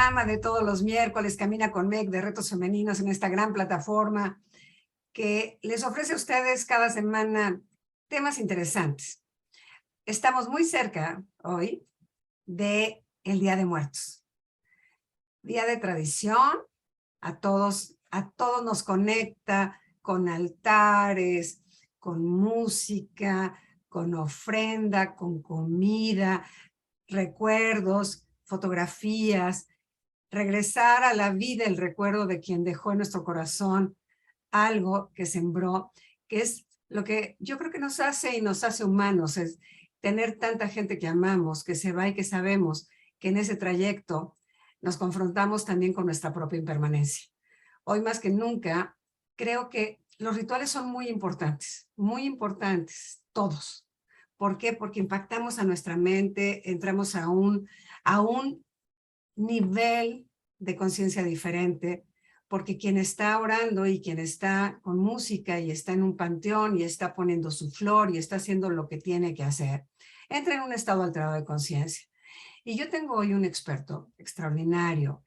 programa de todos los miércoles, Camina con Meg, de retos femeninos, en esta gran plataforma que les ofrece a ustedes cada semana temas interesantes. Estamos muy cerca hoy de el Día de Muertos. Día de tradición, a todos nos conecta con altares, con música, con ofrenda, con comida, recuerdos, fotografías, regresar a la vida el recuerdo de quien dejó en nuestro corazón algo que sembró, que es lo que yo creo que nos hace y nos hace humanos, es tener tanta gente que amamos, que se va y que sabemos que en ese trayecto nos confrontamos también con nuestra propia impermanencia. Hoy más que nunca, creo que los rituales son muy importantes, todos. ¿Por qué? Porque impactamos a nuestra mente, entramos a un nivel de conciencia diferente, porque quien está orando y quien está con música y está en un panteón y está poniendo su flor y está haciendo lo que tiene que hacer, entra en un estado alterado de conciencia. Y yo tengo hoy un experto extraordinario,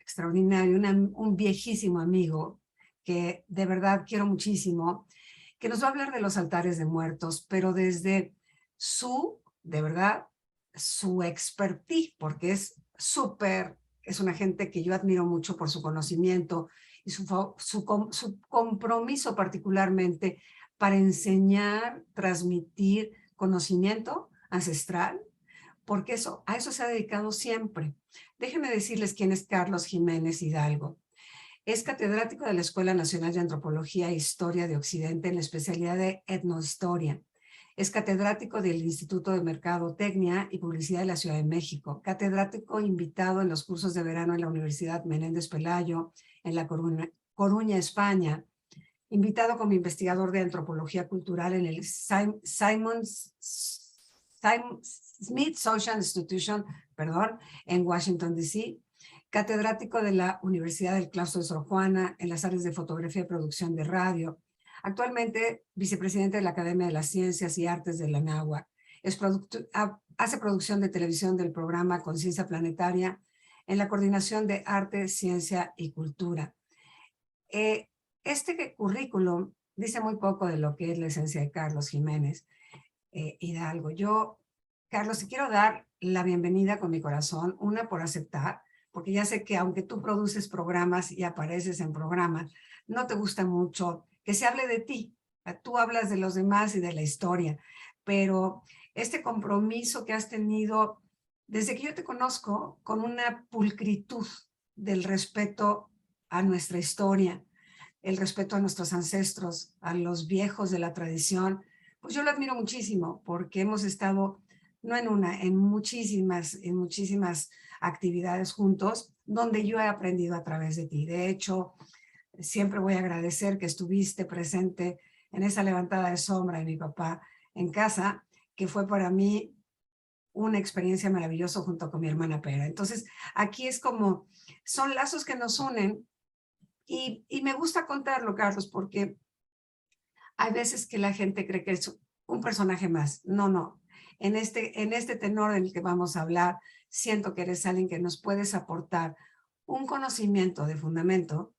un viejísimo amigo que de verdad quiero muchísimo, que nos va a hablar de los altares de muertos, pero desde de verdad, su expertise, porque es una gente que yo admiro mucho por su conocimiento y su compromiso particularmente para enseñar, transmitir conocimiento ancestral, porque a eso se ha dedicado siempre. Déjenme decirles quién es Carlos Jiménez Hidalgo. Es catedrático de la Escuela Nacional de Antropología e Historia de Occidente en la especialidad de etnohistoria. Es catedrático del Instituto de Mercadotecnia y Publicidad de la Ciudad de México, catedrático invitado en los cursos de verano en la Universidad Menéndez Pelayo, en La Coruña, España, invitado como investigador de antropología cultural en el Smithsonian Institution, en Washington, D.C., catedrático de la Universidad del Claustro de Sor Juana en las áreas de fotografía y producción de radio. Actualmente, vicepresidente de la Academia de las Ciencias y Artes de la Anáhuac. Hace producción de televisión del programa Conciencia Planetaria en la coordinación de Arte, Ciencia y Cultura. Este currículum dice muy poco de lo que es la esencia de Carlos Jiménez Hidalgo. Yo, Carlos, te quiero dar la bienvenida con mi corazón, una por aceptar, porque ya sé que aunque tú produces programas y apareces en programas, no te gusta mucho que se hable de ti. Tú hablas de los demás y de la historia, pero este compromiso que has tenido desde que yo te conozco con una pulcritud del respeto a nuestra historia, el respeto a nuestros ancestros, a los viejos de la tradición, pues yo lo admiro muchísimo porque hemos estado, no en una, en muchísimas actividades juntos, donde yo he aprendido a través de ti. De hecho, siempre voy a agradecer que estuviste presente en esa levantada de sombra de mi papá en casa, que fue para mí una experiencia maravillosa junto con mi hermana Pera. Entonces, aquí es como, son lazos que nos unen y me gusta contarlo, Carlos, porque hay veces que la gente cree que es un personaje más. No. En este tenor en el que vamos a hablar, siento que eres alguien que nos puedes aportar un conocimiento de fundamento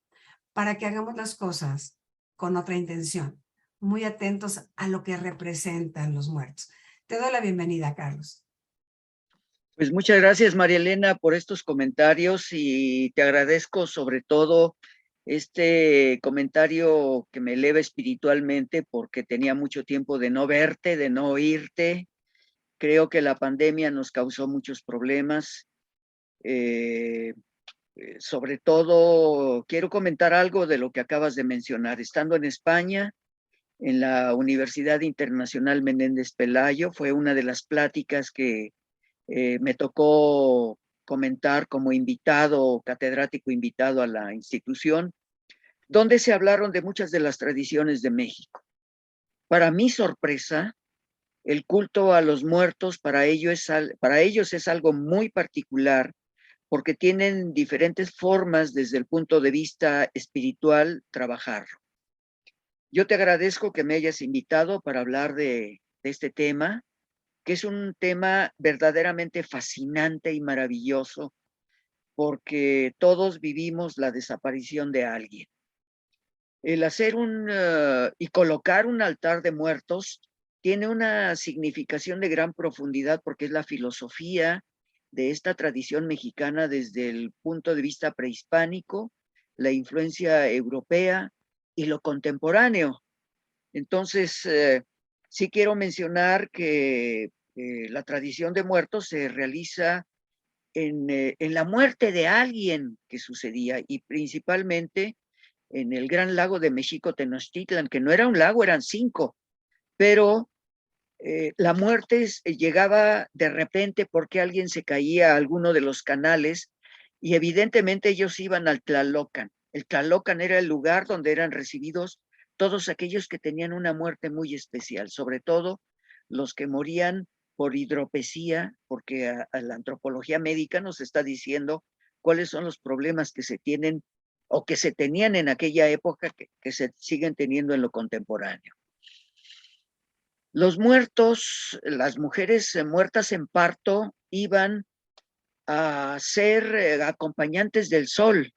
para que hagamos las cosas con otra intención, muy atentos a lo que representan los muertos. Te doy la bienvenida, Carlos. Pues muchas gracias, María Elena, por estos comentarios y te agradezco sobre todo este comentario que me eleva espiritualmente porque tenía mucho tiempo de no verte, de no oírte. Creo que la pandemia nos causó muchos problemas. Sobre todo, quiero comentar algo de lo que acabas de mencionar. Estando en España, en la Universidad Internacional Menéndez Pelayo, fue una de las pláticas que me tocó comentar como invitado, catedrático invitado a la institución, donde se hablaron de muchas de las tradiciones de México. Para mi sorpresa, el culto a los muertos para ellos es algo muy particular porque tienen diferentes formas desde el punto de vista espiritual trabajarlo. Yo te agradezco que me hayas invitado para hablar de este tema, que es un tema verdaderamente fascinante y maravilloso, porque todos vivimos la desaparición de alguien. El hacer y colocar un altar de muertos tiene una significación de gran profundidad porque es la filosofía de esta tradición mexicana desde el punto de vista prehispánico, la influencia europea y lo contemporáneo. Entonces, sí quiero mencionar que la tradición de muertos se realiza en la muerte de alguien que sucedía y principalmente en el gran lago de México Tenochtitlan, que no era un lago, eran 5, pero la muerte llegaba de repente porque alguien se caía a alguno de los canales y evidentemente ellos iban al Tlalocan. El Tlalocan era el lugar donde eran recibidos todos aquellos que tenían una muerte muy especial, sobre todo los que morían por hidropesía, porque a la antropología médica nos está diciendo cuáles son los problemas que se tienen o que se tenían en aquella época que se siguen teniendo en lo contemporáneo. Los muertos, las mujeres muertas en parto iban a ser acompañantes del sol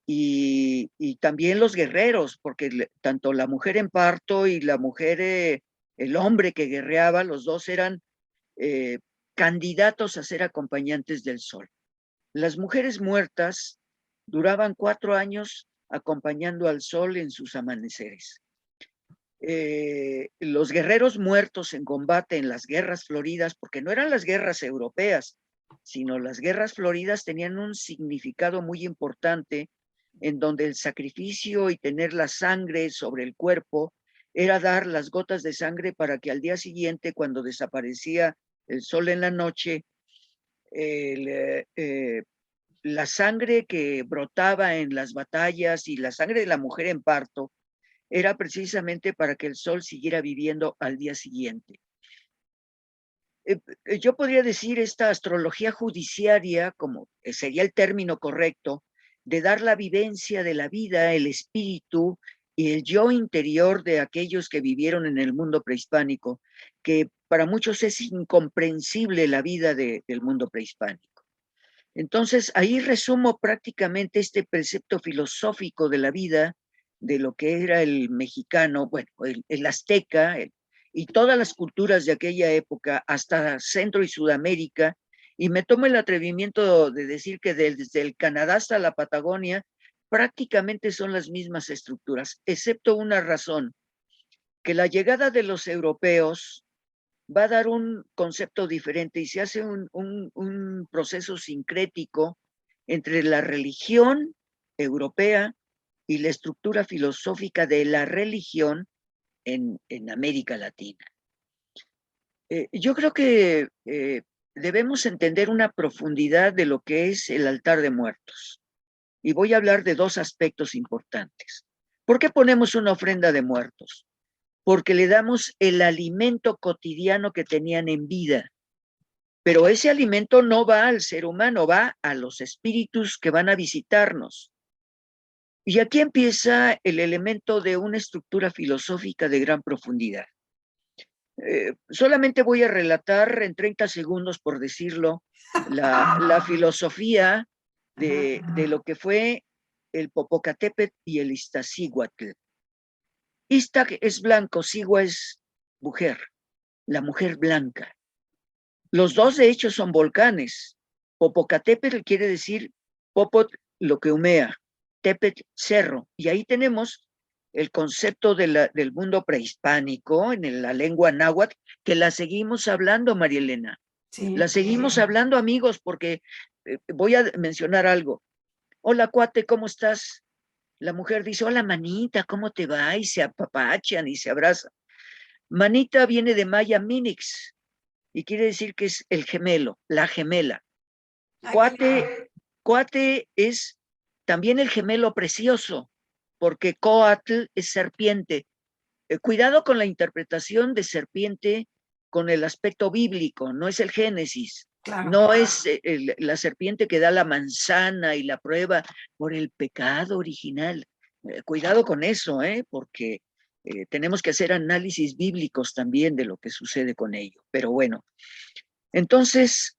y también los guerreros, porque tanto la mujer en parto y la mujer, el hombre que guerreaba, los dos eran candidatos a ser acompañantes del sol. Las mujeres muertas duraban 4 años acompañando al sol en sus amaneceres. Los guerreros muertos en combate en las guerras floridas, porque no eran las guerras europeas, sino las guerras floridas tenían un significado muy importante en donde el sacrificio y tener la sangre sobre el cuerpo era dar las gotas de sangre para que al día siguiente, cuando desaparecía el sol en la noche, la sangre que brotaba en las batallas y la sangre de la mujer en parto era precisamente para que el sol siguiera viviendo al día siguiente. Yo podría decir esta astrología judiciaria, como sería el término correcto, de dar la vivencia de la vida, el espíritu y el yo interior de aquellos que vivieron en el mundo prehispánico, que para muchos es incomprensible la vida del mundo prehispánico. Entonces, ahí resumo prácticamente este precepto filosófico de la vida, de lo que era el mexicano, bueno, el azteca, y todas las culturas de aquella época, hasta Centro y Sudamérica, y me tomo el atrevimiento de decir que desde el Canadá hasta la Patagonia, prácticamente son las mismas estructuras, excepto una razón, que la llegada de los europeos va a dar un concepto diferente y se hace un proceso sincrético entre la religión europea y la estructura filosófica de la religión en América Latina. Yo creo que debemos entender una profundidad de lo que es el altar de muertos. Y voy a hablar de 2 aspectos importantes. ¿Por qué ponemos una ofrenda de muertos? Porque le damos el alimento cotidiano que tenían en vida. Pero ese alimento no va al ser humano, va a los espíritus que van a visitarnos. Y aquí empieza el elemento de una estructura filosófica de gran profundidad. Solamente voy a relatar en 30 segundos, por decirlo, la filosofía de lo que fue el Popocatépetl y el Iztaccíhuatl. Iztac es blanco, Sigua es mujer, la mujer blanca. Los dos, de hecho, son volcanes. Popocatépetl quiere decir Popot, lo que humea, Tepet, cerro. Y ahí tenemos el concepto del mundo prehispánico en la lengua náhuatl, que la seguimos hablando, María Elena. Sí. La seguimos hablando, amigos, porque voy a mencionar algo. Hola, cuate, ¿cómo estás? La mujer dice, hola, manita, ¿cómo te va? Y se apapachan y se abrazan. Manita viene de maya minix y quiere decir que es el gemelo, la gemela. Cuate es también el gemelo precioso, porque coatl es serpiente. Cuidado con la interpretación de serpiente con el aspecto bíblico, no es el Génesis, Claro. No es la serpiente que da la manzana y la prueba por el pecado original. Cuidado con eso, porque tenemos que hacer análisis bíblicos también de lo que sucede con ello. Pero bueno, Entonces,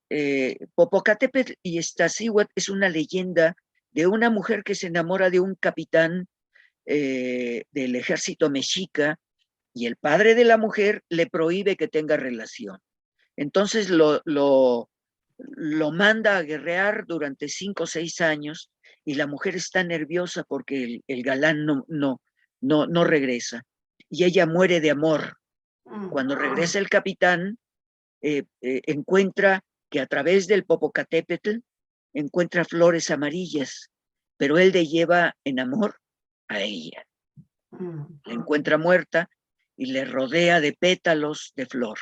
Popocatépetl y Iztaccíhuatl es una leyenda de una mujer que se enamora de un capitán del ejército mexica y el padre de la mujer le prohíbe que tenga relación. Entonces lo manda a guerrear durante 5 o 6 años y la mujer está nerviosa porque el galán no regresa. Y ella muere de amor. Cuando regresa el capitán, encuentra que a través del Popocatépetl encuentra flores amarillas, pero él le lleva en amor a ella. La encuentra muerta y le rodea de pétalos de flor.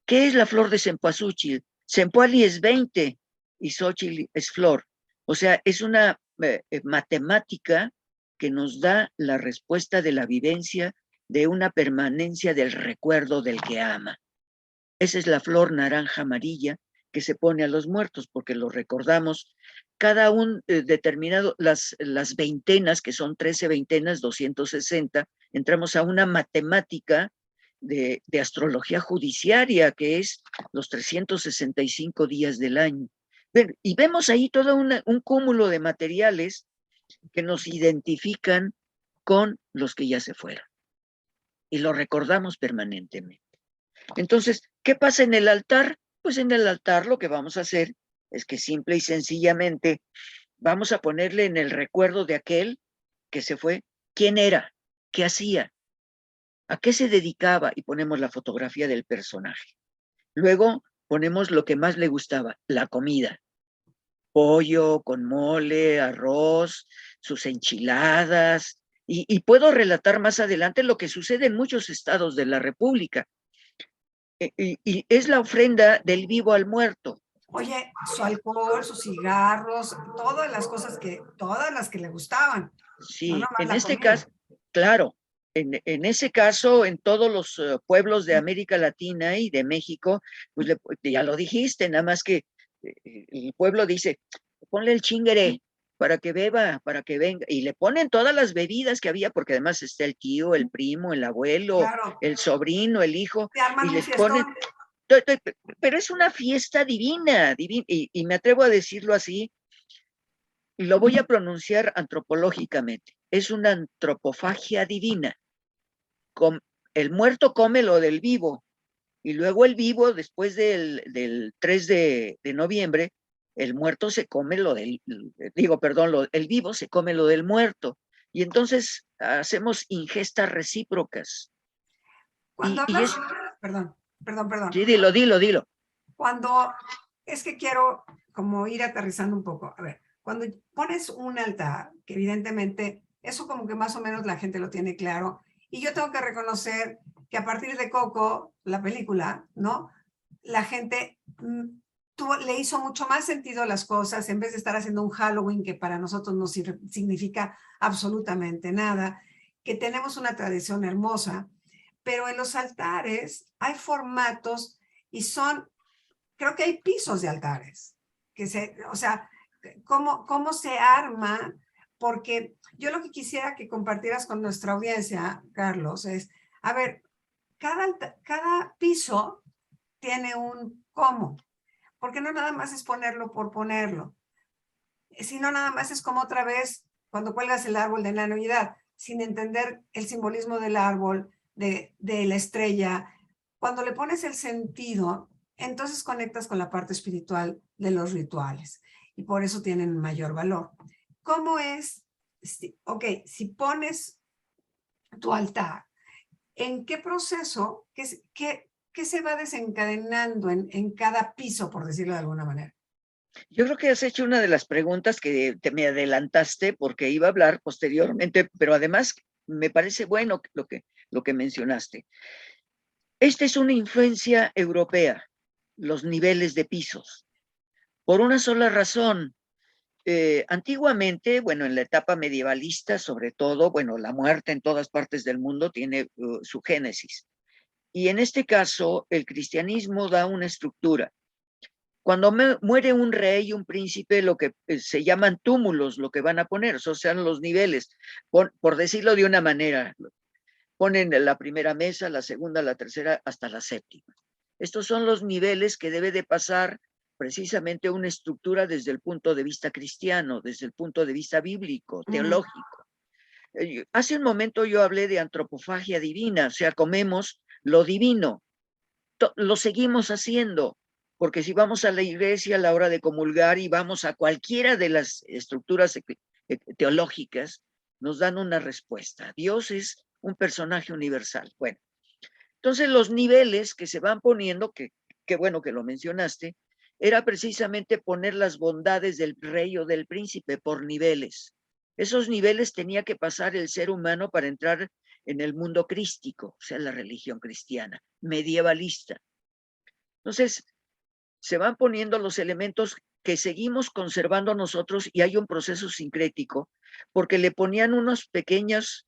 ¿Qué es la flor de cempasúchil? Cempoali es 20 y Xochitl es flor. O sea, es una matemática que nos da la respuesta de la vivencia de una permanencia del recuerdo del que ama. Esa es la flor naranja amarilla que se pone a los muertos, porque lo recordamos cada un determinado, las veintenas, que son 13 veintenas, 260, entramos a una matemática de astrología judiciaria, que es los 365 días del año. Y vemos ahí todo un cúmulo de materiales que nos identifican con los que ya se fueron. Y lo recordamos permanentemente. Entonces, ¿qué pasa en el altar? Pues en el altar lo que vamos a hacer es que simple y sencillamente vamos a ponerle en el recuerdo de aquel que se fue, quién era, qué hacía, a qué se dedicaba, y ponemos la fotografía del personaje. Luego ponemos lo que más le gustaba, la comida. Pollo con mole, arroz, sus enchiladas, y puedo relatar más adelante lo que sucede en muchos estados de la República. Y es la ofrenda del vivo al muerto. Oye, su alcohol, sus cigarros, todas las que le gustaban, no Sí, nomás en la este comida. caso, claro, en ese caso, en todos los pueblos de América Latina y de México, pues ya lo dijiste, nada más que el pueblo dice, ponle el chingere para que beba, para que venga, y le ponen todas las bebidas que había, porque además está el tío, el primo, el abuelo, Claro, el sobrino, el hijo, se arman y un les ponen, fiestón. pero es una fiesta divina, y me atrevo a decirlo así, y lo voy a pronunciar antropológicamente, es una antropofagia divina. El muerto come lo del vivo, y luego el vivo, después del 3 de noviembre, el muerto se come lo del, digo, perdón, el vivo se come lo del muerto. Y entonces hacemos ingestas recíprocas. Cuando Y hablas, es, perdón. sí, dilo. Cuando, es que quiero como ir aterrizando un poco. A ver, cuando pones un altar, que evidentemente eso como que más o menos la gente lo tiene claro, y yo tengo que reconocer que a partir de Coco, la película, ¿no? La gente le hizo mucho más sentido las cosas en vez de estar haciendo un Halloween que para nosotros no significa absolutamente nada, que tenemos una tradición hermosa, pero en los altares hay formatos y creo que hay pisos de altares, o sea, cómo se arma, porque yo lo que quisiera que compartieras con nuestra audiencia, Carlos, es, a ver, cada piso tiene un cómo, porque no nada más es ponerlo por ponerlo, sino nada más es como otra vez cuando cuelgas el árbol de la Navidad, sin entender el simbolismo del árbol, de la estrella. Cuando le pones el sentido, entonces conectas con la parte espiritual de los rituales y por eso tienen mayor valor. ¿Cómo es? Si pones tu altar, ¿en qué proceso, qué se va desencadenando en cada piso, por decirlo de alguna manera? Yo creo que has hecho una de las preguntas que te me adelantaste porque iba a hablar posteriormente, pero además me parece bueno lo que mencionaste. Esta es una influencia europea, los niveles de pisos, por una sola razón. Antiguamente, bueno, en la etapa medievalista, sobre todo, bueno, la muerte en todas partes del mundo tiene su génesis. Y en este caso, el cristianismo da una estructura. Cuando muere un rey, un príncipe, lo que se llaman túmulos, lo que van a poner, o sea, los niveles, por decirlo de una manera, ponen la primera mesa, la segunda, la tercera, hasta la séptima. Estos son los niveles que debe de pasar precisamente una estructura desde el punto de vista cristiano, desde el punto de vista bíblico, teológico. Hace un momento yo hablé de antropofagia divina, o sea, comemos lo divino, lo seguimos haciendo, porque si vamos a la iglesia a la hora de comulgar y vamos a cualquiera de las estructuras teológicas, nos dan una respuesta. Dios es un personaje universal. Bueno, entonces los niveles que se van poniendo, que bueno que lo mencionaste, era precisamente poner las bondades del rey o del príncipe por niveles. Esos niveles tenía que pasar el ser humano para entrar en el mundo crístico, o sea, la religión cristiana, medievalista. Entonces, se van poniendo los elementos que seguimos conservando nosotros y hay un proceso sincrético, porque le ponían unas pequeñas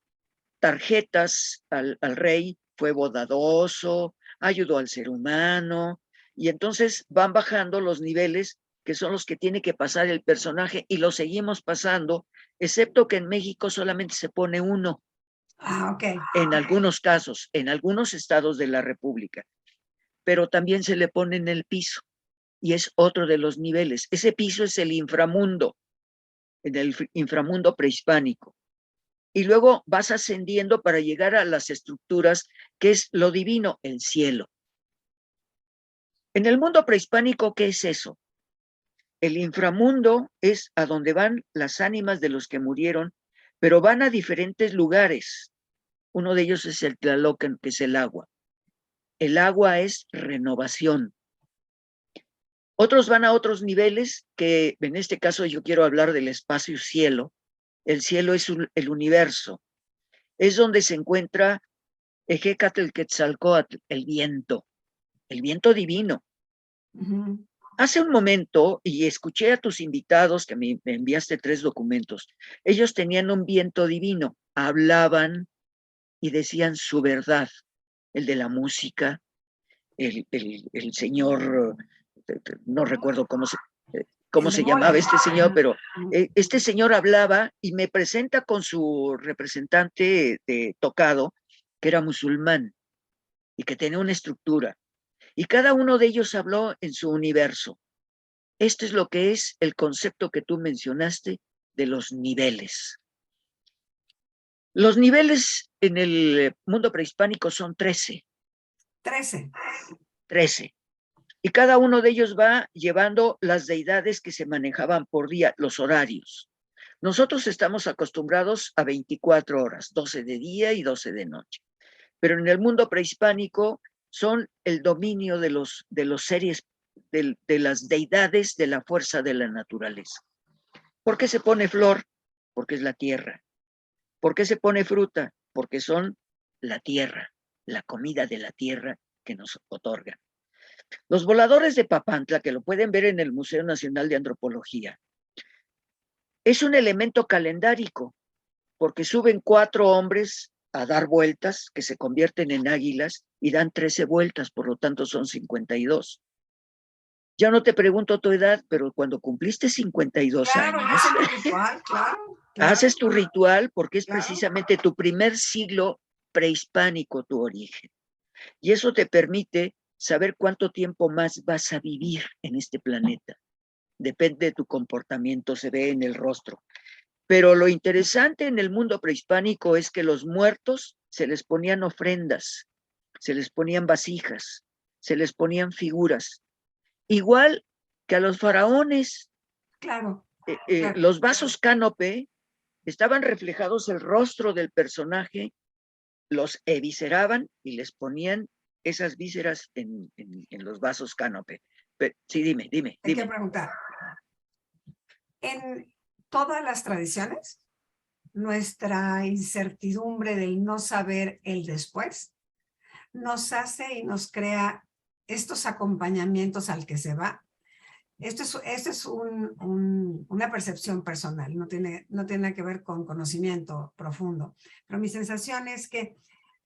tarjetas al rey, fue bondadoso, ayudó al ser humano, y entonces van bajando los niveles que son los que tiene que pasar el personaje y lo seguimos pasando, excepto que en México solamente se pone uno. Ok. En algunos casos, en algunos estados de la República, pero también se le pone en el piso y es otro de los niveles. Ese piso es el inframundo, en el inframundo prehispánico. Y luego vas ascendiendo para llegar a las estructuras que es lo divino, el cielo. En el mundo prehispánico, ¿qué es eso? El inframundo es a donde van las ánimas de los que murieron, pero van a diferentes lugares. Uno de ellos es el Tlalocan, que es el agua. El agua es renovación. Otros van a otros niveles, que en este caso yo quiero hablar del espacio-cielo. El cielo es el universo. Es donde se encuentra Ejecatl-Quetzalcóatl, el viento divino. Hace un momento, y escuché a tus invitados, que me enviaste 3 documentos, ellos tenían un viento divino, hablaban y decían su verdad, el de la música, el señor, no recuerdo cómo se llamaba este señor, pero este señor hablaba y me presenta con su representante de tocado, que era musulmán y que tenía una estructura. Y cada uno de ellos habló en su universo. Esto es lo que es el concepto que tú mencionaste de los niveles. Los niveles en el mundo prehispánico son 13. 13. 13. Y cada uno de ellos va llevando las deidades que se manejaban por día, los horarios. Nosotros estamos acostumbrados a 24 horas, 12 de día y 12 de noche. Pero en el mundo prehispánico son el dominio de los seres, de las deidades de la fuerza de la naturaleza. ¿Por qué se pone flor? Porque es la tierra. ¿Por qué se pone fruta? Porque son la tierra, la comida de la tierra que nos otorgan. Los voladores de Papantla, que lo pueden ver en el Museo Nacional de Antropología, es un elemento calendárico, porque suben 4 hombres a dar vueltas que se convierten en águilas y dan 13 vueltas, por lo tanto son 52. Ya no te pregunto tu edad, pero cuando cumpliste 52 Claro, años, ritual, claro. haces tu ritual porque es precisamente tu primer siglo prehispánico, tu origen. Y eso te permite saber cuánto tiempo más vas a vivir en este planeta. Depende de tu comportamiento, se ve en el rostro. Pero lo interesante en el mundo prehispánico es que los muertos se les ponían ofrendas, se les ponían vasijas, se les ponían figuras. Igual que a los faraones, Claro. los vasos cánope estaban reflejados el rostro del personaje, los evisceraban y les ponían esas vísceras en los vasos cánope. Sí, dime. Hay que preguntar. En todas las tradiciones, nuestra incertidumbre del no saber el después nos hace y nos crea estos acompañamientos al que se va. Esto es una percepción personal, no tiene nada que ver con conocimiento profundo, pero mi sensación es que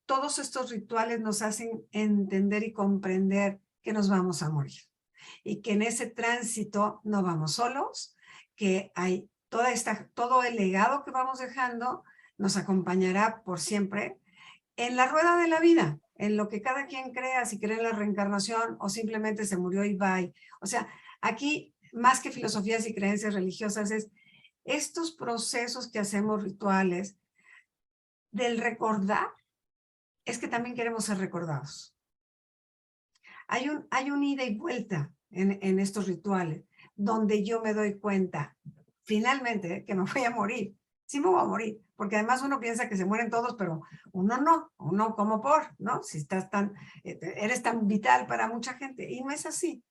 todos estos rituales nos hacen entender y comprender que nos vamos a morir y que en ese tránsito no vamos solos, que hay todo el legado que vamos dejando nos acompañará por siempre en la rueda de la vida, en lo que cada quien crea, si cree en la reencarnación o simplemente se murió y bye. O sea, aquí, más que filosofías y creencias religiosas, es estos procesos que hacemos rituales del recordar, es que también queremos ser recordados. Hay un ida y vuelta en estos rituales, donde yo me doy cuenta, finalmente, que me voy a morir. Sí me voy a morir, porque además uno piensa que se mueren todos, pero uno no, uno como por, ¿no? Si estás eres tan vital para mucha gente, y no es así.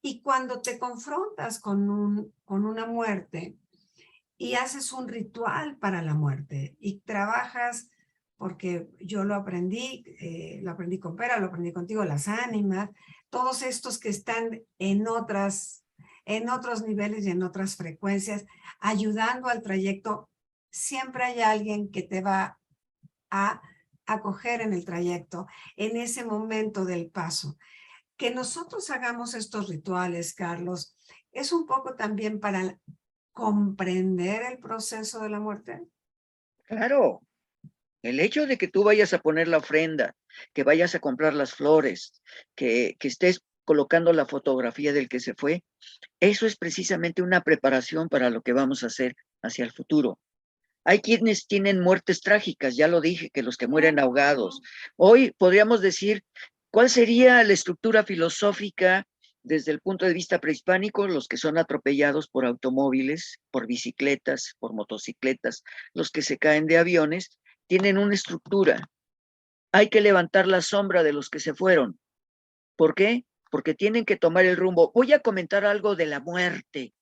Y cuando te confrontas con una muerte y haces un ritual para la muerte y trabajas, porque yo lo aprendí con Pera, lo aprendí contigo, las ánimas, todos estos que están en otros niveles y en otras frecuencias, ayudando al trayecto, siempre hay alguien que te va a acoger en el trayecto, en ese momento del paso. Que nosotros hagamos estos rituales, Carlos, es un poco también para comprender el proceso de la muerte. Claro, el hecho de que tú vayas a poner la ofrenda, que vayas a comprar las flores, que estés colocando la fotografía del que se fue, eso es precisamente una preparación para lo que vamos a hacer hacia el futuro. Hay quienes tienen muertes trágicas, ya lo dije, que los que mueren ahogados. Hoy podríamos decir, ¿cuál sería la estructura filosófica desde el punto de vista prehispánico? Los que son atropellados por automóviles, por bicicletas, por motocicletas, los que se caen de aviones, tienen una estructura. Hay que levantar la sombra de los que se fueron. ¿Por qué? Porque tienen que tomar el rumbo. Voy a comentar algo de la muerte.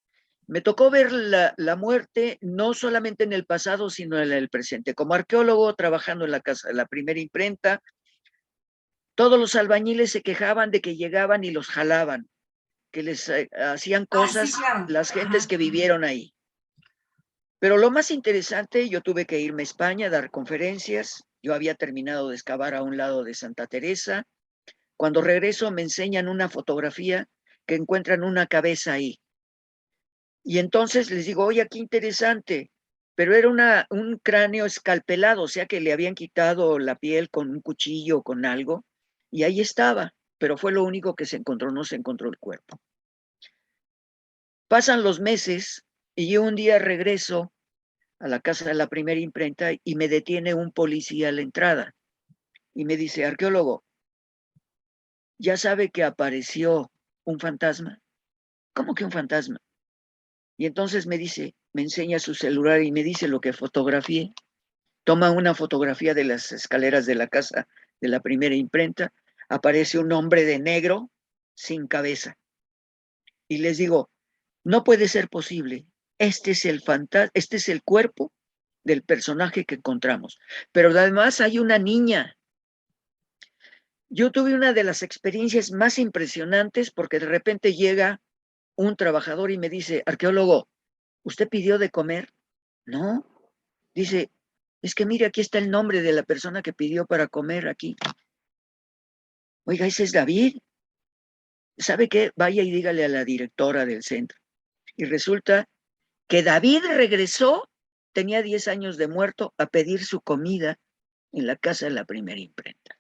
Me tocó ver la muerte no solamente en el pasado, sino en el presente. Como arqueólogo, trabajando en la casa de la primera imprenta, todos los albañiles se quejaban de que llegaban y los jalaban, que les hacían Sí, cosas claro. las gentes Ajá. que vivieron ahí. Pero lo más interesante, yo tuve que irme a España a dar conferencias. Yo había terminado de excavar a un lado de Santa Teresa. Cuando regreso me enseñan una fotografía que encuentran una cabeza ahí. Y entonces les digo, oye, qué interesante, pero era un cráneo escalpelado, o sea que le habían quitado la piel con un cuchillo o con algo, y ahí estaba, pero fue lo único que se encontró, no se encontró el cuerpo. Pasan los meses y yo un día regreso a la casa de la primera imprenta y me detiene un policía a la entrada y me dice, arqueólogo, ¿ya sabe que apareció un fantasma? ¿Cómo que un fantasma? Y entonces me dice, me enseña su celular y me dice lo que fotografié. Toma una fotografía de las escaleras de la casa de la primera imprenta, aparece un hombre de negro sin cabeza. Y les digo, no puede ser posible. Este es el cuerpo del personaje que encontramos. Pero además hay una niña. Yo tuve una de las experiencias más impresionantes porque de repente llega un trabajador y me dice, arqueólogo, ¿usted pidió de comer? No. Dice, es que mire, aquí está el nombre de la persona que pidió para comer aquí. Oiga, ese es David. ¿Sabe qué? Vaya y dígale a la directora del centro. Y resulta que David regresó, tenía 10 años de muerto, a pedir su comida en la casa de la primera imprenta.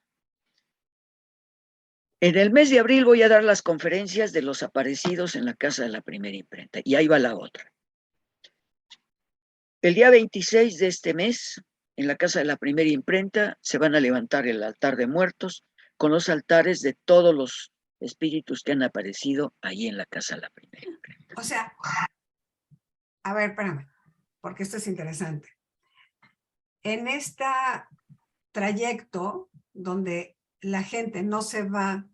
En el mes de abril voy a dar las conferencias de los aparecidos en la casa de la primera imprenta. Y ahí va la otra. El día 26 de este mes, en la casa de la primera imprenta, se van a levantar el altar de muertos con los altares de todos los espíritus que han aparecido ahí en la casa de la primera imprenta. O sea, a ver, espérame, porque esto es interesante. En este trayecto donde la gente no se va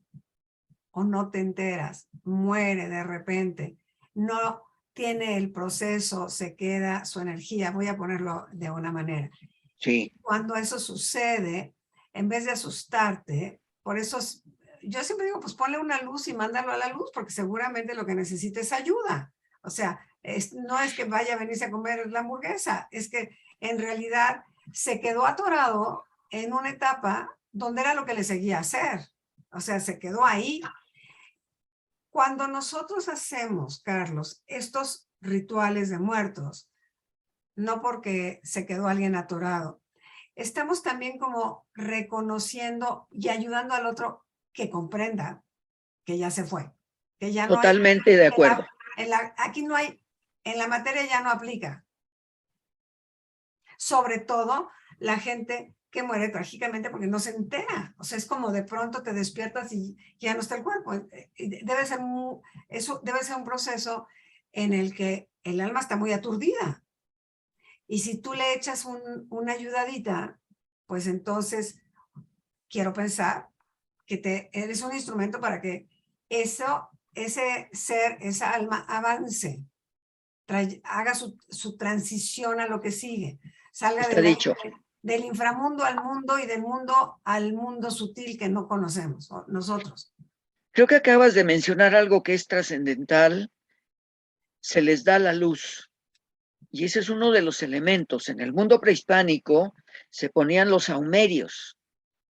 o no te enteras, muere de repente, no tiene el proceso, se queda su energía, voy a ponerlo de una manera. Sí. Cuando eso sucede, en vez de asustarte, por eso yo siempre digo, pues ponle una luz y mándalo a la luz, porque seguramente lo que necesita es ayuda. O sea, no es que vaya a venirse a comer la hamburguesa, es que en realidad se quedó atorado en una etapa donde era lo que le seguía hacer. O sea, se quedó ahí. Cuando nosotros hacemos, Carlos, estos rituales de muertos, no porque se quedó alguien atorado, estamos también como reconociendo y ayudando al otro que comprenda que ya se fue, que ya no hay, Totalmente de acuerdo. aquí no hay, en la materia ya no aplica. Sobre todo la gente que muere trágicamente porque no se entera. O sea, es como de pronto te despiertas y ya no está el cuerpo. Eso debe ser un proceso en el que el alma está muy aturdida. Y si tú le echas una ayudadita, pues entonces quiero pensar que eres un instrumento para que ese ser, esa alma avance, haga su transición a lo que sigue, salga Está dicho. del inframundo al mundo y del mundo al mundo sutil que no conocemos nosotros. Creo que acabas de mencionar algo que es trascendental. Se les da la luz. Y ese es uno de los elementos. En el mundo prehispánico se ponían los saumerios.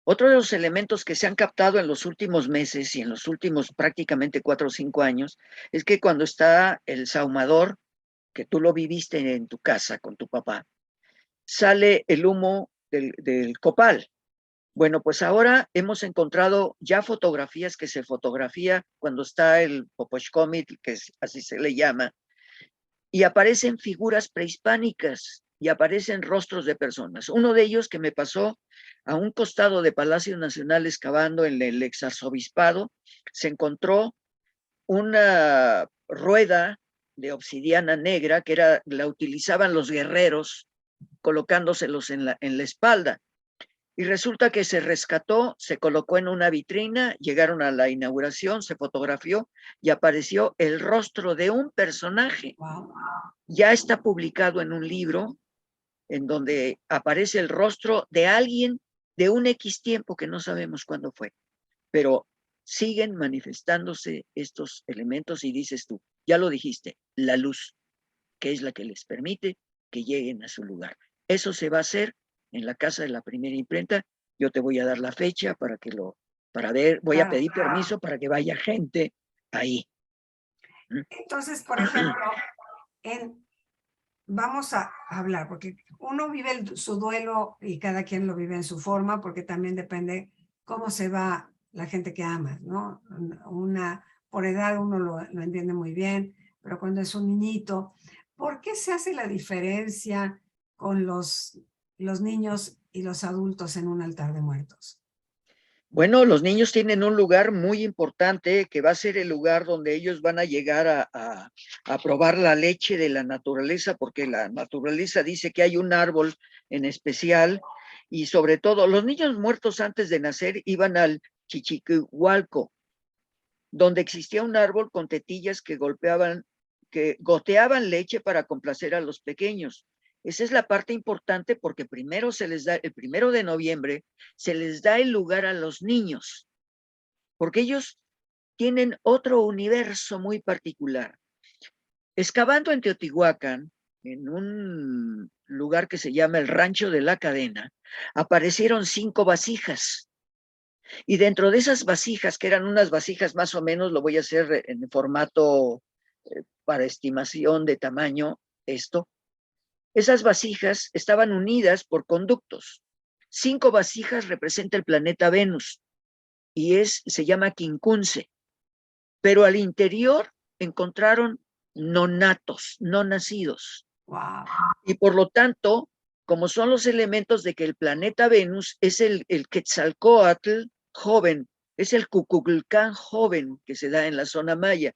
Otro de los elementos que se han captado en los últimos meses y en los últimos prácticamente 4 o 5 años es que cuando está el sahumador, que tú lo viviste en tu casa con tu papá, sale el humo del copal. Bueno, pues ahora hemos encontrado ya fotografías que se fotografía cuando está el Popochcomit, que así se le llama, y aparecen figuras prehispánicas y aparecen rostros de personas. Uno de ellos que me pasó a un costado de Palacio Nacional excavando en el exarzobispado, se encontró una rueda de obsidiana negra que la utilizaban los guerreros colocándoselos en la espalda. Y resulta que se rescató, se colocó en una vitrina, llegaron a la inauguración, se fotografió y apareció el rostro de un personaje. Wow. Ya está publicado en un libro en donde aparece el rostro de alguien de un X tiempo que no sabemos cuándo fue, pero siguen manifestándose estos elementos y dices tú, ya lo dijiste, la luz, que es la que les permite que lleguen a su lugar. Eso se va a hacer en la casa de la primera imprenta. Yo te voy a dar la fecha para ver, voy a pedir permiso para que vaya gente ahí. Entonces, por ejemplo, vamos a hablar, porque uno vive su duelo y cada quien lo vive en su forma, porque también depende cómo se va la gente que ama, ¿no? Por edad uno lo entiende muy bien, pero cuando es un niñito, ¿por qué se hace la diferencia con los niños y los adultos en un altar de muertos? Bueno, los niños tienen un lugar muy importante que va a ser el lugar donde ellos van a llegar a probar la leche de la naturaleza, porque la naturaleza dice que hay un árbol en especial y sobre todo los niños muertos antes de nacer iban al Chichiquihualco, donde existía un árbol con tetillas que goteaban leche para complacer a los pequeños. Esa es la parte importante porque primero se les da, el 1 de noviembre, se les da el lugar a los niños, porque ellos tienen otro universo muy particular. Excavando en Teotihuacán, en un lugar que se llama el Rancho de la Cadena, aparecieron 5 vasijas. Y dentro de esas vasijas, que eran unas vasijas más o menos, lo voy a hacer en formato para estimación de tamaño, esas vasijas estaban unidas por conductos. 5 vasijas representa el planeta Venus y se llama quincunce, pero al interior encontraron nonatos, no nacidos. Wow. Y por lo tanto, como son los elementos de que el planeta Venus es el Quetzalcóatl joven, es el Cuculcán joven que se da en la zona maya.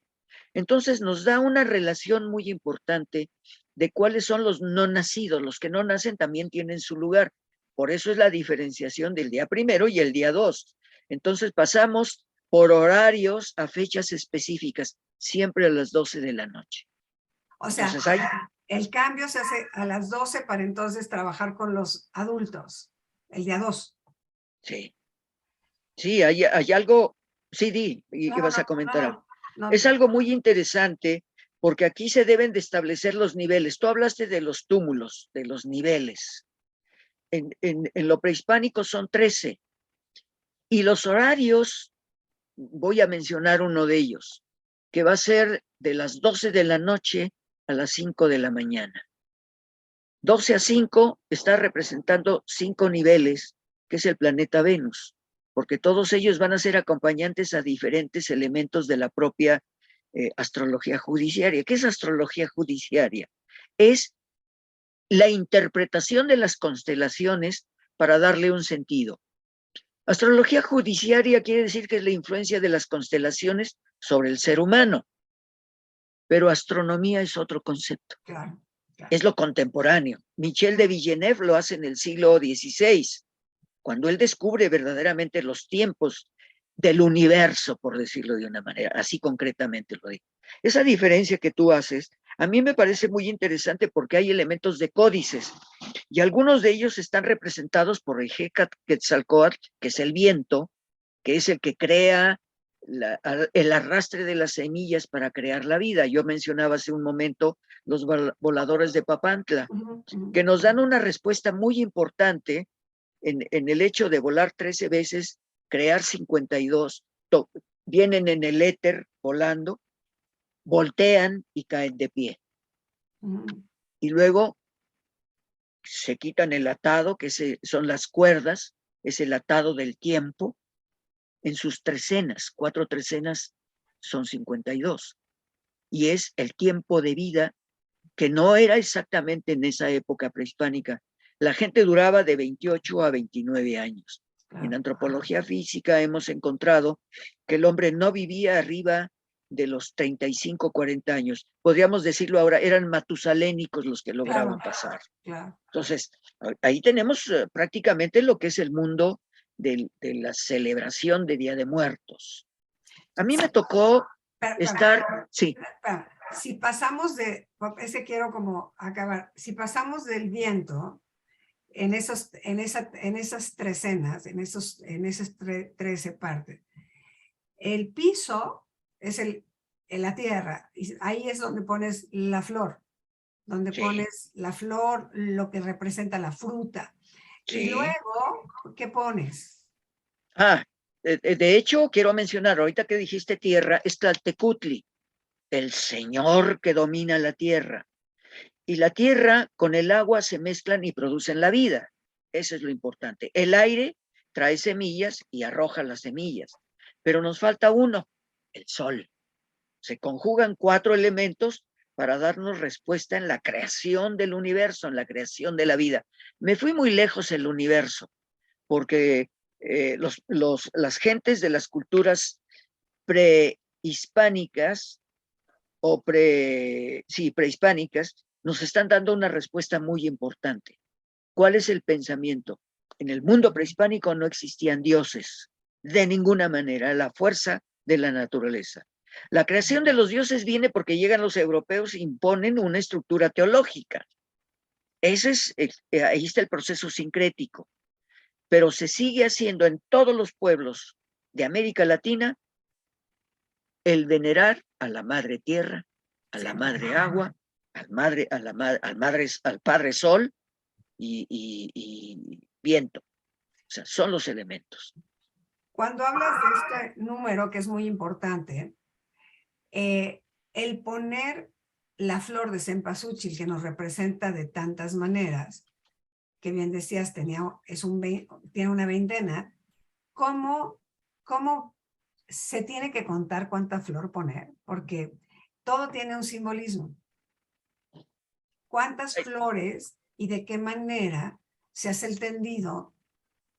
Entonces nos da una relación muy importante de cuáles son los no nacidos. Los que no nacen también tienen su lugar. Por eso es la diferenciación del día 1 y el día 2. Entonces pasamos por horarios a fechas específicas, siempre a las 12 de la noche. O sea, entonces, el cambio se hace a las 12 para entonces trabajar con los adultos, el día 2. Sí, sí, hay algo, sí, y vas a comentar algo. Es algo muy interesante porque aquí se deben de establecer los niveles. Tú hablaste de los túmulos, de los niveles. En lo prehispánico son 13. Y los horarios, voy a mencionar uno de ellos, que va a ser de las 12 de la noche a las 5 de la mañana. 12 a 5 está representando 5 niveles, que es el planeta Venus, porque todos ellos van a ser acompañantes a diferentes elementos de la propia astrología judiciaria. ¿Qué es astrología judiciaria? Es la interpretación de las constelaciones para darle un sentido. Astrología judiciaria quiere decir que es la influencia de las constelaciones sobre el ser humano, pero astronomía es otro concepto. Claro, claro. Es lo contemporáneo. Michel de Villeneuve lo hace en el siglo XVI, cuando él descubre verdaderamente los tiempos del universo, por decirlo de una manera, así concretamente lo digo. Esa diferencia que tú haces, a mí me parece muy interesante porque hay elementos de códices y algunos de ellos están representados por el Quetzalcóatl, que es el viento, que es el que crea el arrastre de las semillas para crear la vida. Yo mencionaba hace un momento los voladores de Papantla, que nos dan una respuesta muy importante en el hecho de volar 13 veces, crear 52, vienen en el éter volando, voltean y caen de pie. Y luego se quitan el atado, que son las cuerdas, es el atado del tiempo, en sus trecenas, 4 trecenas son 52. Y es el tiempo de vida que no era exactamente en esa época prehispánica. La gente duraba de 28 a 29 años. En antropología física hemos encontrado que el hombre no vivía arriba de los 35, 40 años. Podríamos decirlo ahora, eran matusalénicos los que lograban pasar. Entonces, ahí tenemos prácticamente lo que es el mundo de la celebración de Día de Muertos. A mí me tocó estar, sí. Si pasamos de, ese quiero como acabar, si pasamos del viento en esas trecenas, en esas 13 partes, el piso es la tierra, y ahí es donde pones la flor, donde pones la flor, lo que representa la fruta. Y luego, ¿qué pones? De hecho, quiero mencionar, ahorita que dijiste tierra, es Tlaltecutli, el señor que domina la tierra. Y la tierra con el agua se mezclan y producen la vida. Eso es lo importante. El aire trae semillas y arroja las semillas. Pero nos falta uno, el sol. Se conjugan 4 elementos para darnos respuesta en la creación del universo, en la creación de la vida. Me fui muy lejos en el universo, porque las gentes de las culturas prehispánicas o prehispánicas nos están dando una respuesta muy importante. ¿Cuál es el pensamiento? En el mundo prehispánico no existían dioses, de ninguna manera, la fuerza de la naturaleza. La creación de los dioses viene porque llegan los europeos e imponen una estructura teológica. Ahí está el proceso sincrético. Pero se sigue haciendo en todos los pueblos de América Latina el venerar a la madre tierra, a la madre agua, al padre sol y viento. O sea, son los elementos. Cuando hablas de este número, que es muy importante, el poner la flor de cempasúchil, que nos representa de tantas maneras, que bien decías, tiene una veintena, ¿cómo se tiene que contar cuánta flor poner? Porque todo tiene un simbolismo. ¿Cuántas flores y de qué manera se hace el tendido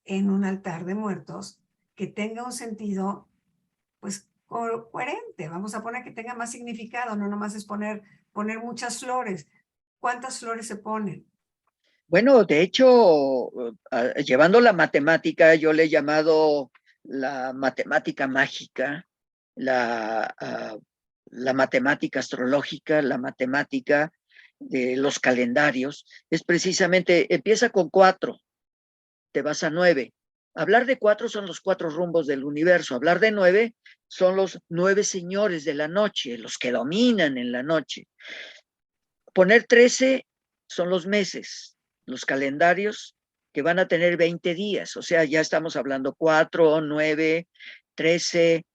en un altar de muertos que tenga un sentido, pues, coherente? Vamos a poner que tenga más significado, no nomás es poner muchas flores. ¿Cuántas flores se ponen? Bueno, de hecho, llevando la matemática, yo le he llamado la matemática mágica, la matemática astrológica, la matemática de los calendarios, es precisamente, empieza con 4, te vas a 9. Hablar de 4 son los 4 rumbos del universo, hablar de 9 son los 9 señores de la noche, los que dominan en la noche. Poner 13 son los meses, los calendarios que van a tener 20 días, o sea, ya estamos hablando 4, 9, 13,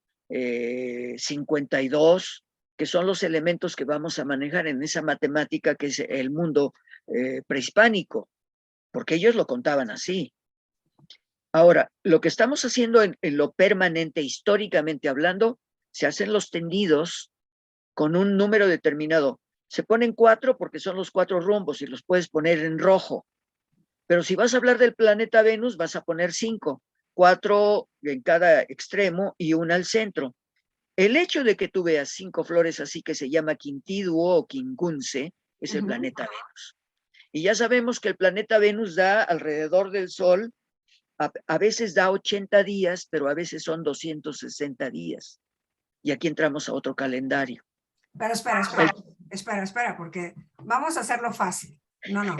52, que son los elementos que vamos a manejar en esa matemática que es el mundo prehispánico, porque ellos lo contaban así. Ahora, lo que estamos haciendo en lo permanente, históricamente hablando, se hacen los tendidos con un número determinado. Se ponen 4 porque son los 4 rumbos y los puedes poner en rojo. Pero si vas a hablar del planeta Venus, vas a poner 5, 4 en cada extremo y una al centro. El hecho de que tú veas 5 flores así que se llama quintiduo o quingunce es el planeta Venus. Y ya sabemos que el planeta Venus da alrededor del Sol, a veces da 80 días, pero a veces son 260 días. Y aquí entramos a otro calendario. Pero espera, porque vamos a hacerlo fácil. No.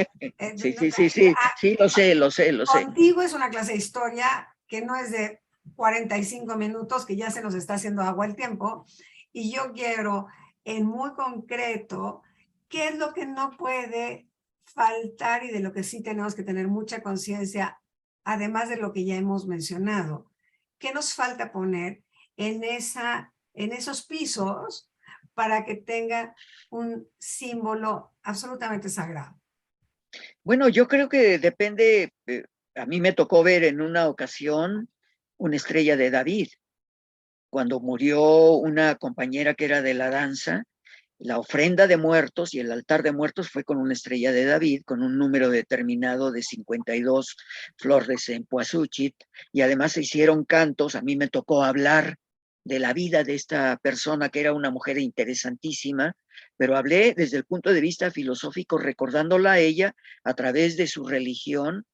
Sí, lo sé. Contigo es una clase de historia que no es de 45 minutos, que ya se nos está haciendo agua el tiempo, y yo quiero en muy concreto qué es lo que no puede faltar y de lo que sí tenemos que tener mucha conciencia, además de lo que ya hemos mencionado. ¿Qué nos falta poner en esos pisos para que tenga un símbolo absolutamente sagrado? Bueno, yo creo que depende, a mí me tocó ver en una ocasión una estrella de David, cuando murió una compañera que era de la danza, la ofrenda de muertos y el altar de muertos fue con una estrella de David, con un número determinado de 52 flores en Poasuchit, y además se hicieron cantos. A mí me tocó hablar de la vida de esta persona, que era una mujer interesantísima, pero hablé desde el punto de vista filosófico, recordándola a ella a través de su religión,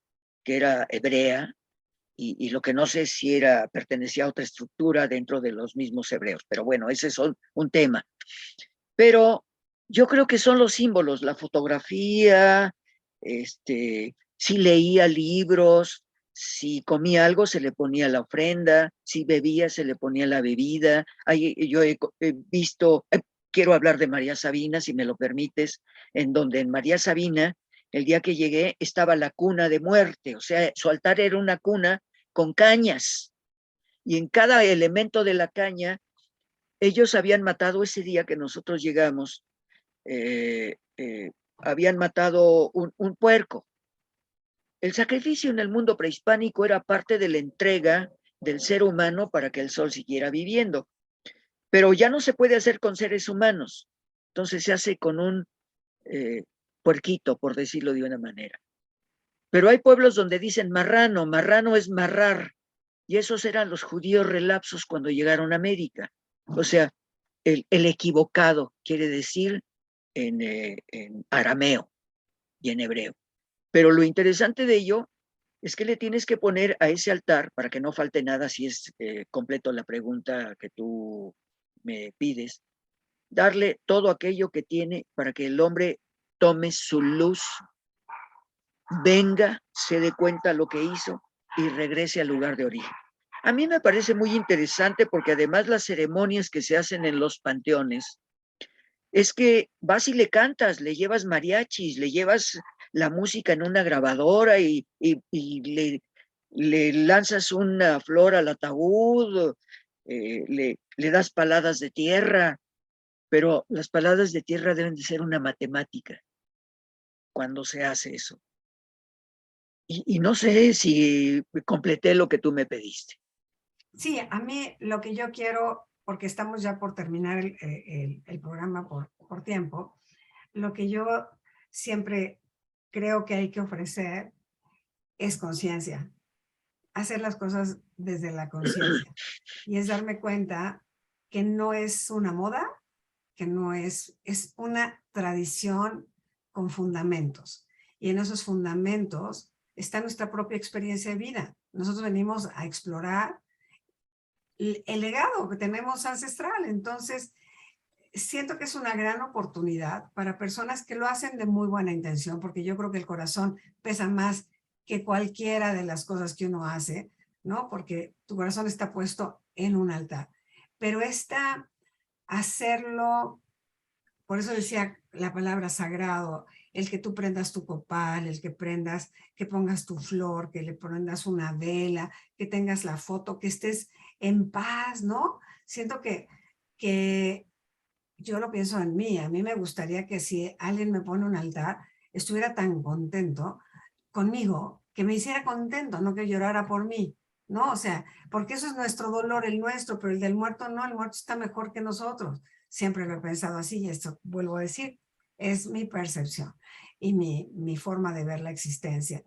que era hebrea, y lo que no sé si pertenecía a otra estructura dentro de los mismos hebreos, pero bueno, ese es un tema. Pero yo creo que son los símbolos, la fotografía, si leía libros, si comía algo se le ponía la ofrenda, si bebía se le ponía la bebida. Yo he visto, quiero hablar de María Sabina, si me lo permites, en donde en María Sabina, el día que llegué, estaba la cuna de muerte, o sea, su altar era una cuna con cañas, y en cada elemento de la caña ellos habían matado ese día que nosotros llegamos, habían matado un puerco. El sacrificio en el mundo prehispánico era parte de la entrega del ser humano para que el sol siguiera viviendo, pero ya no se puede hacer con seres humanos, entonces se hace con un puerquito, por decirlo de una manera. Pero hay pueblos donde dicen marrano, marrano es marrar, y esos eran los judíos relapsos cuando llegaron a América. O sea, el equivocado quiere decir en arameo y en hebreo. Pero lo interesante de ello es que le tienes que poner a ese altar, para que no falte nada, si es completo la pregunta que tú me pides, darle todo aquello que tiene para que el hombre tome su luz, venga, se dé cuenta lo que hizo y regrese al lugar de origen. A mí me parece muy interesante porque además las ceremonias que se hacen en los panteones es que vas y le cantas, le llevas mariachis, le llevas la música en una grabadora y le lanzas una flor al ataúd, le das paladas de tierra, pero las paladas de tierra deben de ser una matemática cuando se hace eso. Y no sé si completé lo que tú me pediste. Sí, a mí lo que yo quiero, porque estamos ya por terminar el programa por tiempo, lo que yo siempre creo que hay que ofrecer es conciencia, hacer las cosas desde la conciencia. Y es darme cuenta que no es una moda, que no es una tradición con fundamentos. Y en esos fundamentos está nuestra propia experiencia de vida. Nosotros venimos a explorar el legado que tenemos ancestral. Entonces, siento que es una gran oportunidad para personas que lo hacen de muy buena intención, porque yo creo que el corazón pesa más que cualquiera de las cosas que uno hace, ¿no? Porque tu corazón está puesto en un altar. Pero hacerlo, por eso decía la palabra sagrado, el que tú prendas tu copal, que pongas tu flor, que le prendas una vela, que tengas la foto, que estés en paz, ¿no? Siento que yo lo pienso en mí. A mí me gustaría que si alguien me pone un altar, estuviera tan contento conmigo, que me hiciera contento, no que llorara por mí, ¿no? O sea, porque eso es nuestro dolor, el nuestro, pero el del muerto no, el muerto está mejor que nosotros. Siempre lo he pensado así y esto vuelvo a decir, es mi percepción y mi forma de ver la existencia.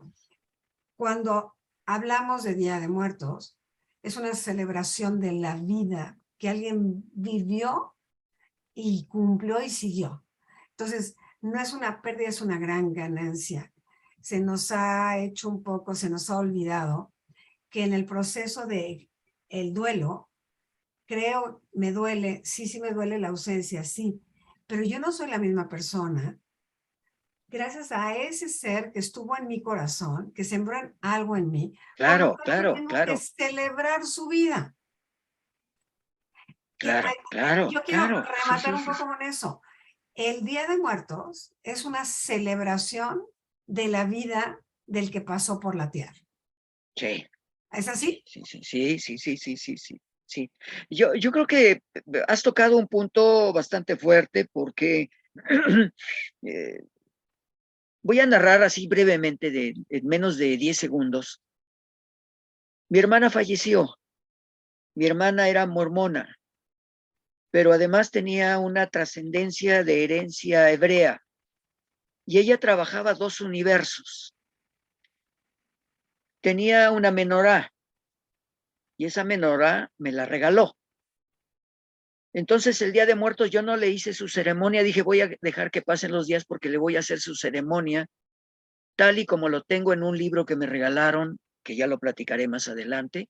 Cuando hablamos de Día de Muertos, es una celebración de la vida que alguien vivió y cumplió y siguió. Entonces, no es una pérdida, es una gran ganancia. Se nos ha hecho un poco, se nos ha olvidado que en el proceso de el duelo, creo, me duele, sí me duele la ausencia, sí, pero yo no soy la misma persona gracias a ese ser que estuvo en mi corazón, que sembró algo en mí, por lo Claro, tanto claro, tengo que claro, celebrar su vida. Que, claro, claro, yo quiero claro. Sí, rematar sí, un sí, poco sí. con eso. El Día de Muertos es una celebración de la vida del que pasó por la tierra. Sí, ¿Es sí, así? sí, sí, sí, sí, sí, sí, sí, sí, sí. Yo creo que has tocado un punto bastante fuerte porque eh, voy a narrar así brevemente, en menos de 10 segundos. Mi hermana falleció. Mi hermana era mormona, pero además tenía una trascendencia de herencia hebrea y ella trabajaba dos universos. Tenía una menorá y esa menorá me la regaló. Entonces el Día de Muertos yo no le hice su ceremonia, dije voy a dejar que pasen los días porque le voy a hacer su ceremonia tal y como lo tengo en un libro que me regalaron, que ya lo platicaré más adelante.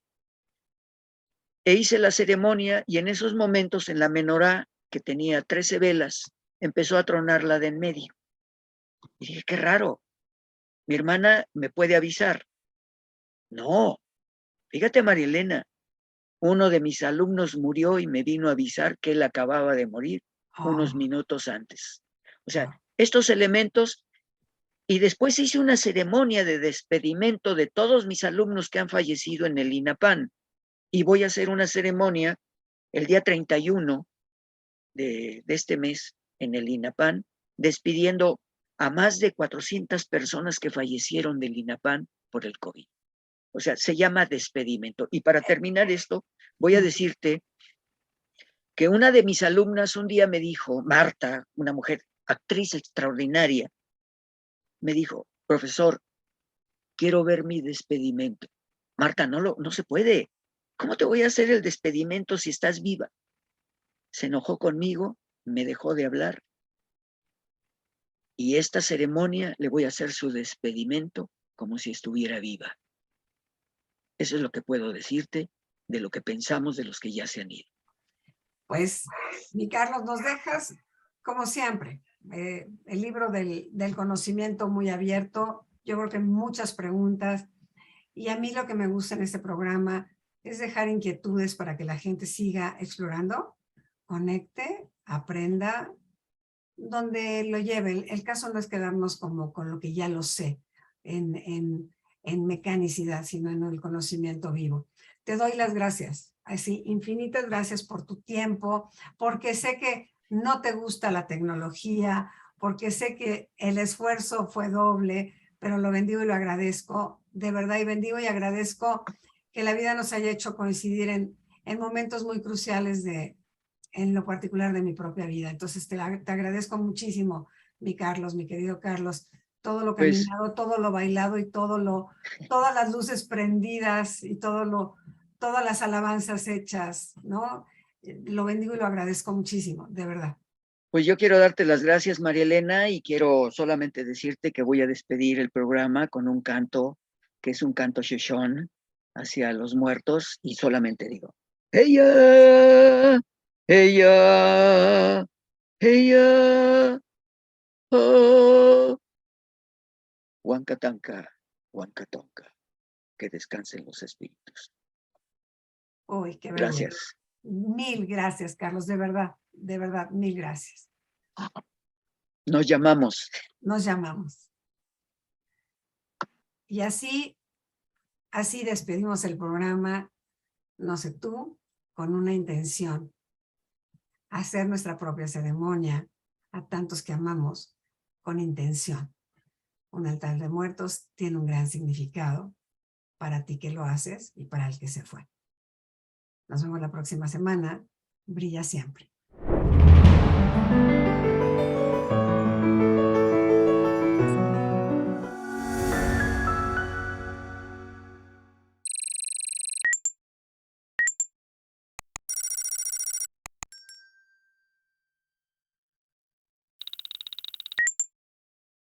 E hice la ceremonia y en esos momentos en la menorá, que tenía 13 velas, empezó a tronar la de en medio. Y dije, qué raro, mi hermana me puede avisar. No, fíjate María Elena, uno de mis alumnos murió y me vino a avisar que él acababa de morir unos Oh, minutos antes. O sea, oh, estos elementos, y después hice una ceremonia de despedimento de todos mis alumnos que han fallecido en el INAPAN. Y voy a hacer una ceremonia el día 31 de este mes en el INAPAN, despidiendo a más de 400 personas que fallecieron del INAPAN por el COVID. O sea, se llama despedimento. Y para terminar esto, voy a decirte que una de mis alumnas un día me dijo, Marta, una mujer, actriz extraordinaria, me dijo, profesor, quiero ver mi despedimento. Marta, no se puede. ¿Cómo te voy a hacer el despedimento si estás viva? Se enojó conmigo, me dejó de hablar y esta ceremonia le voy a hacer su despedimento como si estuviera viva. Eso es lo que puedo decirte de lo que pensamos de los que ya se han ido. pues, mi Carlos, nos dejas, como siempre, el libro del conocimiento muy abierto. Yo creo que muchas preguntas. Y a mí lo que me gusta en este programa es dejar inquietudes para que la gente siga explorando, conecte, aprenda, donde lo lleve. El caso no es quedarnos como con lo que ya lo sé en mecanicidad, sino en el conocimiento vivo. Te doy las gracias, así infinitas gracias por tu tiempo, porque sé que no te gusta la tecnología, porque sé que el esfuerzo fue doble, pero lo bendigo y lo agradezco, de verdad, y bendigo y agradezco que la vida nos haya hecho coincidir en momentos muy cruciales en lo particular de mi propia vida. Entonces te agradezco muchísimo, mi Carlos, mi querido Carlos, todo lo Pues, caminado, todo lo bailado y todas las luces prendidas y todas las alabanzas hechas, ¿no? Lo bendigo y lo agradezco muchísimo, de verdad. pues yo quiero darte las gracias, María Elena, y quiero solamente decirte que voy a despedir el programa con un canto, que es un canto shoshone hacia los muertos, y solamente digo, ella, ella, ella, oh, Huancatanca, Huancatonca, que descansen los espíritus. Uy, qué belleza. Gracias. Mil gracias, Carlos, de verdad, mil gracias. Nos llamamos. Nos llamamos. Y así despedimos el programa, no sé tú, con una intención, hacer nuestra propia ceremonia a tantos que amamos con intención. un altar de muertos tiene un gran significado para ti que lo haces y para el que se fue. Nos vemos la próxima semana. Brilla siempre.